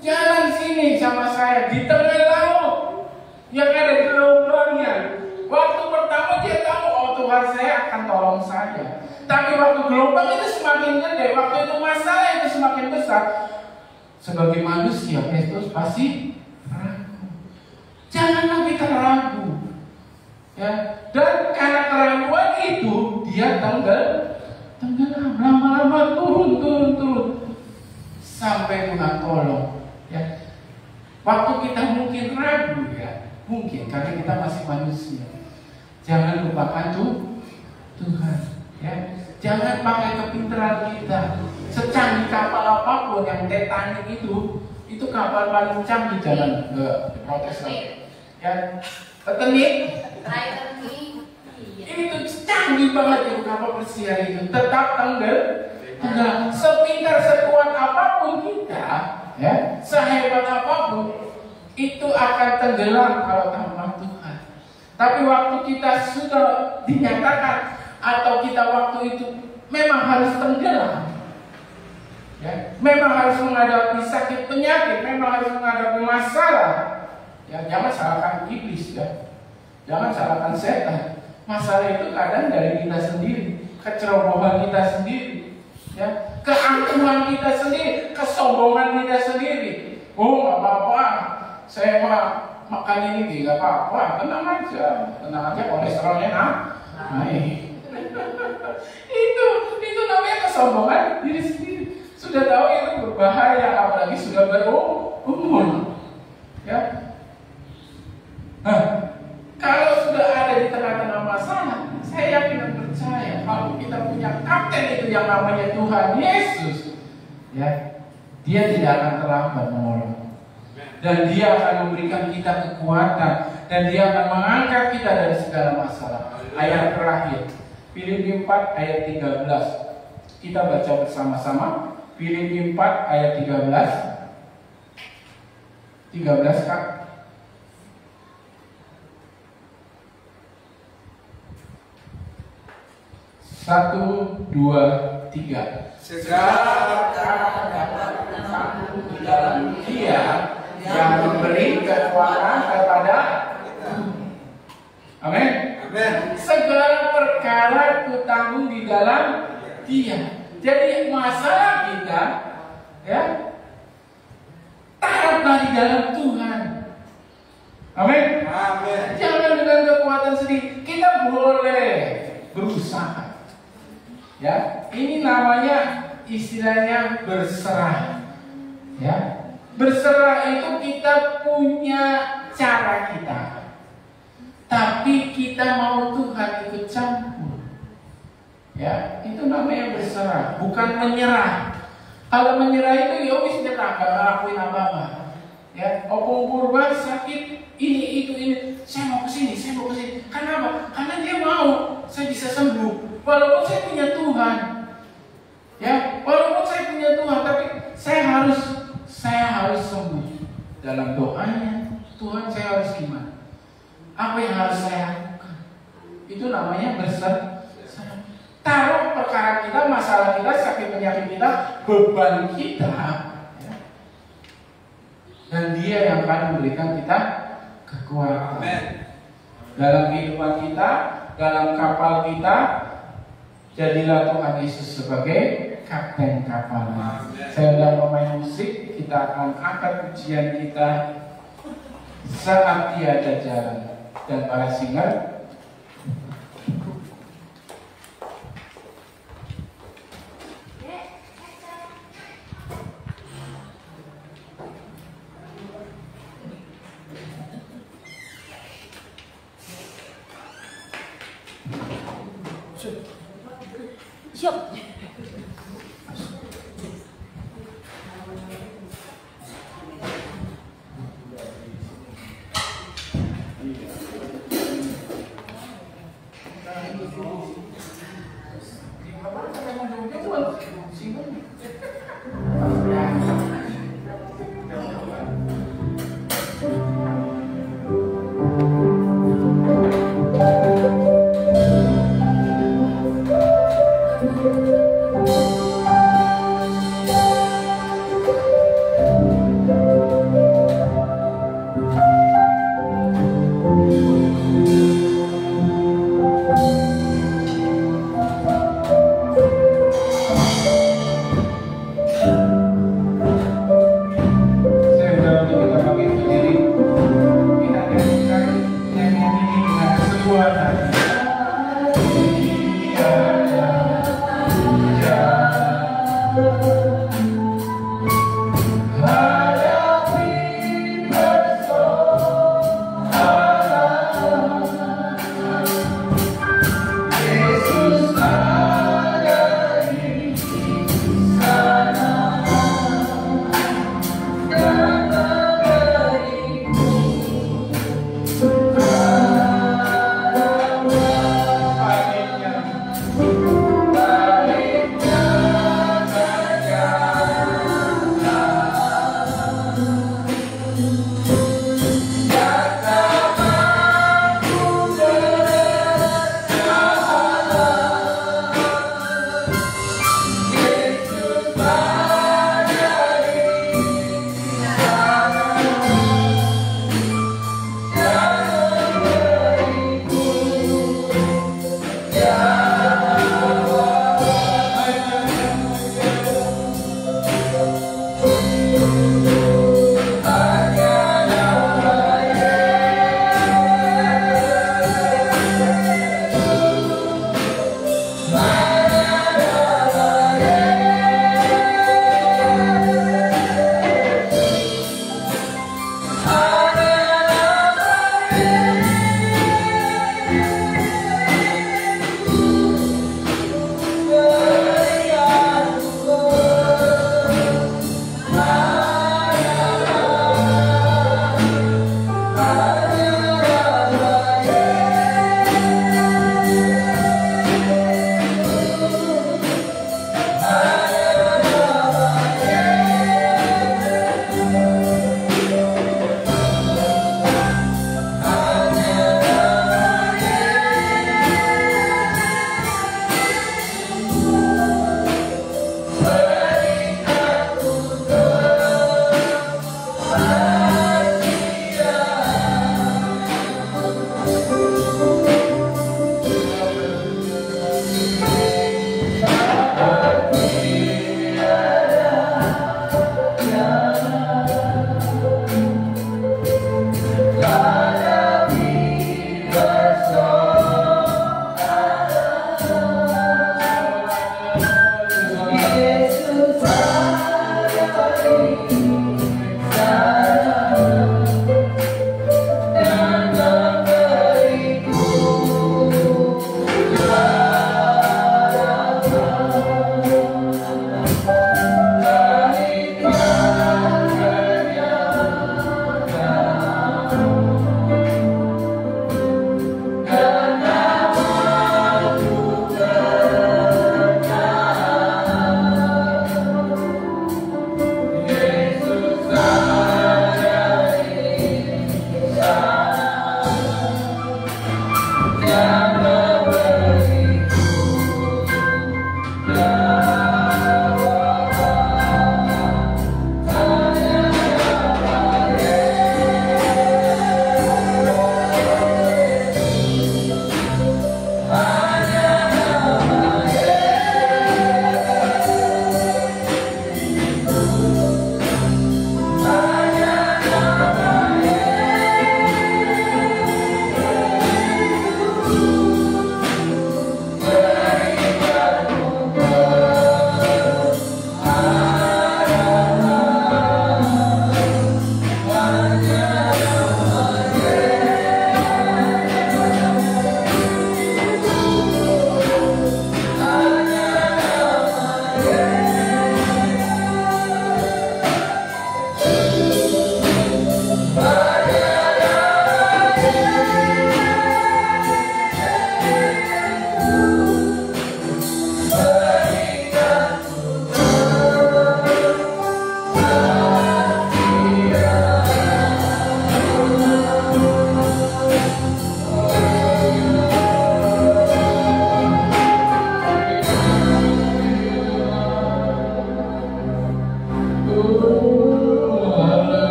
Speaker 3: jalan sini sama saya di tengah laut yang ada gelombangnya. Waktu pertama dia tahu, oh Tuhan saya akan tolong saya. Tapi waktu gelombang itu semakin gede, waktu itu masalah itu semakin besar, sebagai manusia Petrus pasti ragu. Janganlah kita ragu. Ya, dan karena keraguan itu dia tenggelam, lama-lama turun sampai Tuhan tolong. Ya, waktu kita mungkin ragu, ya mungkin karena kita masih manusia. Jangan lupakan Tuhan. Ya, jangan pakai kepintaran kita. Secanggih kapal apapun yang Titanic itu kapal paling canggih jalan ke Protestan. Ya, Titanic. Itu canggih banget itu kapal pesiar itu, tetap tenggelam. Sepintar sekuat apapun kita, ya, sehebat apapun, itu akan tenggelam kalau tanpa Tuhan. Tapi waktu kita sudah dinyatakan atau kita waktu itu memang harus tenggelam, ya, memang harus menghadapi sakit penyakit, memang harus menghadapi masalah. Ya, jangan salahkan iblis, ya. Jangan salahkan setan. Masalah itu kadang dari kita sendiri, kecerobohan kita sendiri, ya, keangkuhan kita sendiri, kesombongan kita sendiri. Oh, nggak apa-apa, saya makan ini nggak apa-apa, tenang aja kolesterolnya naik. itu namanya kesombongan diri sendiri. Sudah tahu itu berbahaya, apalagi sudah berumur, ya. Kalau sudah ada di tengah-tengah masalah, saya yakin dan percaya kalau kita punya kapten itu yang namanya Tuhan Yesus, ya, Dia tidak akan terlambat menolong, dan Dia akan memberikan kita kekuatan, dan Dia akan mengangkat kita dari segala masalah. Ayat terakhir, Filipi 4 ayat 13. Kita baca bersama-sama. Filipi 4 ayat 13. 13 Kak. 1, 2, 3. Segala perkara dapat disambung di dalam Dia yang memberi kekuatan kepada kita. Amin. Segala perkara kutanggung di dalam Dia. Jadi masalah kita, ya, taruhlah di dalam Tuhan. Amin. Jangan dengan kekuatan sendiri. Kita boleh berusaha. Ya, ini namanya istilahnya berserah. Ya, berserah itu kita punya cara kita, tapi kita mau Tuhan ikut campur. Ya, itu namanya berserah, bukan menyerah. Kalau menyerah itu ya wis nyerah, gak ngelakuin apa-apa. Ya, opung purba sakit ini, saya mau kesini. Kenapa? Karena dia mau saya bisa sembuh. Walaupun saya punya Tuhan, ya, walaupun saya punya Tuhan, tapi saya harus sembuh. Dalam doanya, Tuhan saya harus gimana? Apa yang harus saya lakukan? Itu namanya berserah. Taruh perkara kita, masalah kita, sakit penyakit kita, beban kita, ya, dan Dia yang akan memberikan kita kekuatan. Dalam kehidupan kita, dalam kapal kita, jadilah Tuhan Yesus sebagai kapten kapal. Saya udah pemain musik, kita akan angkat pujian kita Saat Tiada Jalan, dan para singer
Speaker 2: Siap.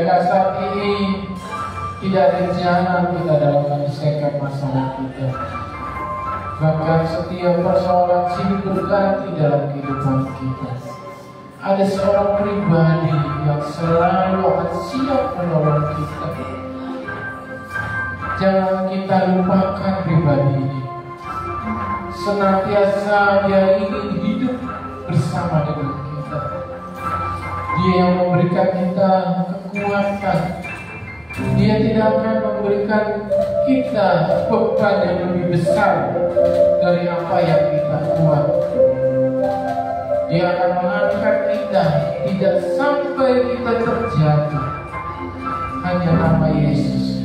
Speaker 3: Mereka saat ini tidak ada jalan kita dalam menyelesaikan masalah kita. Bahkan setiap persoalan silih berganti dalam kehidupan kita. Ada seorang pribadi yang selalu akan siap menolong kita. Jangan kita lupakan pribadi ini. Senantiasa dia ingin hidup bersama dengan kita. Dia yang memberikan kita kekuatan. Dia tidak akan memberikan kita beban yang lebih besar dari apa yang kita buat. Dia akan mengangkat kita tidak sampai kita terjatuh. Hanya nama Yesus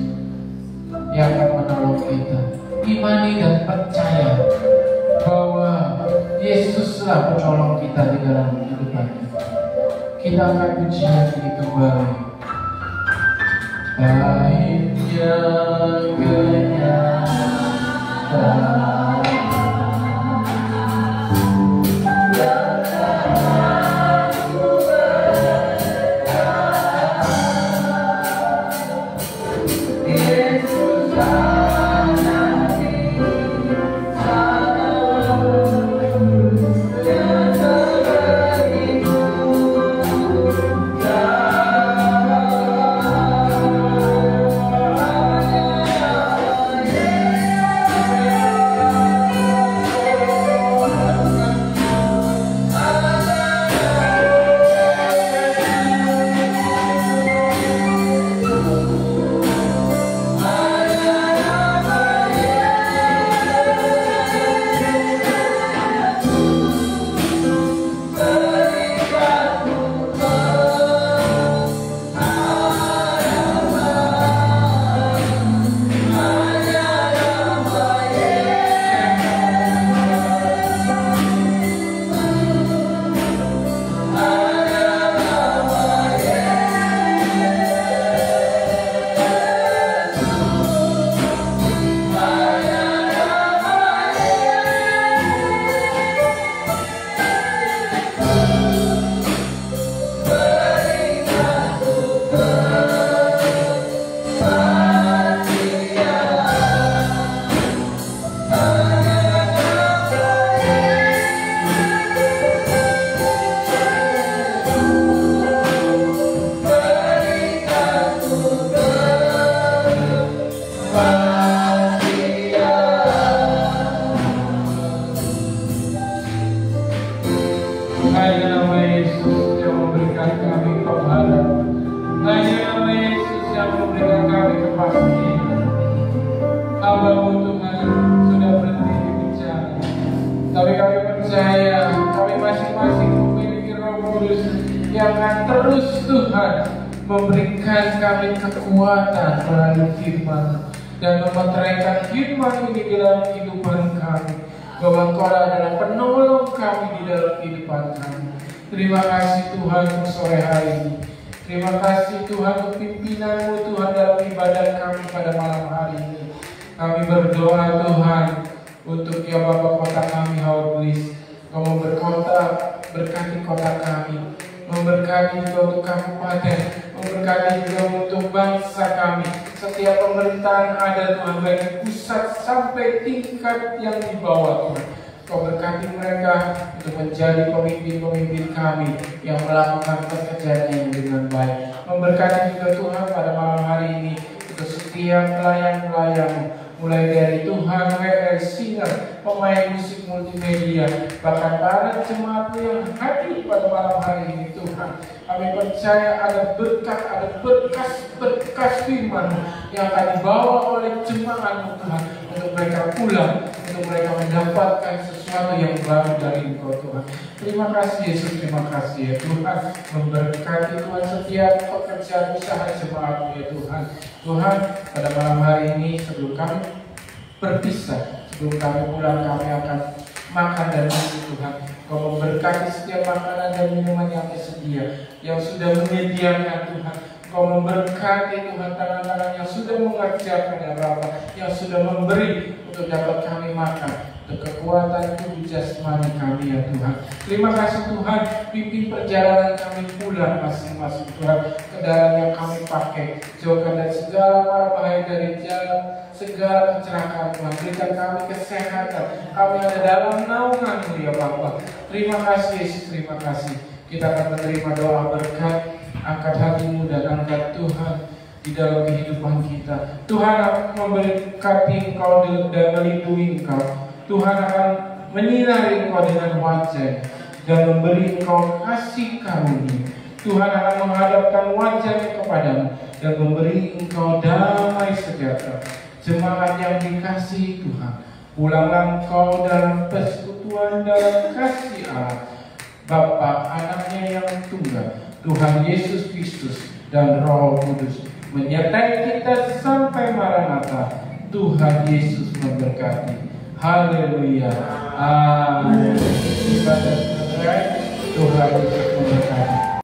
Speaker 3: yang akan menolong kita. Imani dan percaya bahwa Yesuslah penolong kita di dalam kehidupan kita. Kita akan pujian ini kembali. Baiknya kenyataan memberikan kami kekuatan melalui firman dan memeteraikan firman ini di dalam kehidupan kami, bahwa Engkau adalah penolong kami di dalam kehidupan kami. Terima kasih Tuhan untuk sore hari ini. Terima kasih Tuhan untuk pimpinan-Mu Tuhan dalam ibadah kami pada malam hari ini. Kami berdoa Tuhan untuk ya Bapa kota kami Haurblis, Kau berkati kota kami, memberkati juga untuk kabupaten, memberkati juga untuk bangsa kami. Setiap pemerintahan ada Tuhan, baik di pusat sampai tingkat yang di bawah Tuhan. Kau berkati mereka untuk menjadi pemimpin-pemimpin kami yang melakukan pekerjaannya dengan baik. Memberkati juga Tuhan pada malam hari ini untuk setiap pelayan-pelayan, mulai dari Tuhan, WL, singer, pemain musik multimedia, bahkan para jemaat yang hadir pada malam hari ini Tuhan. Kami percaya ada berkat, ada berkas firman yang akan dibawa oleh jemaat Tuhan, untuk mereka pulang, untuk mereka mendapatkan sesuatu yang baru dari Engkau Tuhan. Terima kasih Yesus, terima kasih ya Tuhan. Memberkati Tuhan setiap pekerjaan usaha jemaat ya Tuhan. Tuhan, pada malam hari ini sebelum kami berpisah, sebelum kami pulang, kami akan makan dan minum Tuhan. Kau memberkati setiap makanan dan minuman yang tersedia, yang sudah menyediakan Tuhan. Kau memberkati Tuhan tangan-tangan yang sudah mengerjakan ya Bapa, yang sudah memberi untuk dapat kami makan, kekuatan tubuh jasmani kami ya Tuhan. Terima kasih Tuhan, pimpin perjalanan kami pulang masing-masing Tuhan. Kendaraan yang kami pakai, jauhkan dari segala mara bahaya dari jalan, segala kecelakaan Tuhan. Berikan kami kesehatan, kami ada dalam naungan-Mu ya Bapa. Terima kasih Yesus, terima kasih. Kita akan menerima doa berkat, angkat hatimu dan angkat Tuhan di dalam kehidupan kita. Tuhan akan memberkati Engkau dan melindungi Engkau. Tuhan akan menyinari Engkau dengan wajah dan memberi Engkau kasih karunia. Tuhan akan menghadapkan wajahnya kepadamu dan memberi Engkau damai sejahtera. Jemaat yang dikasihi Tuhan, pulanglah engkau dalam persekutuan dalam kasih Allah, Bapa, Anaknya yang tunggal, Tuhan Yesus Kristus dan Roh Kudus menyertai kita sampai Maranatha. Tuhan Yesus memberkati. Haleluya. Amin. Ibadah selesai. Tuhan Yesus memberkati.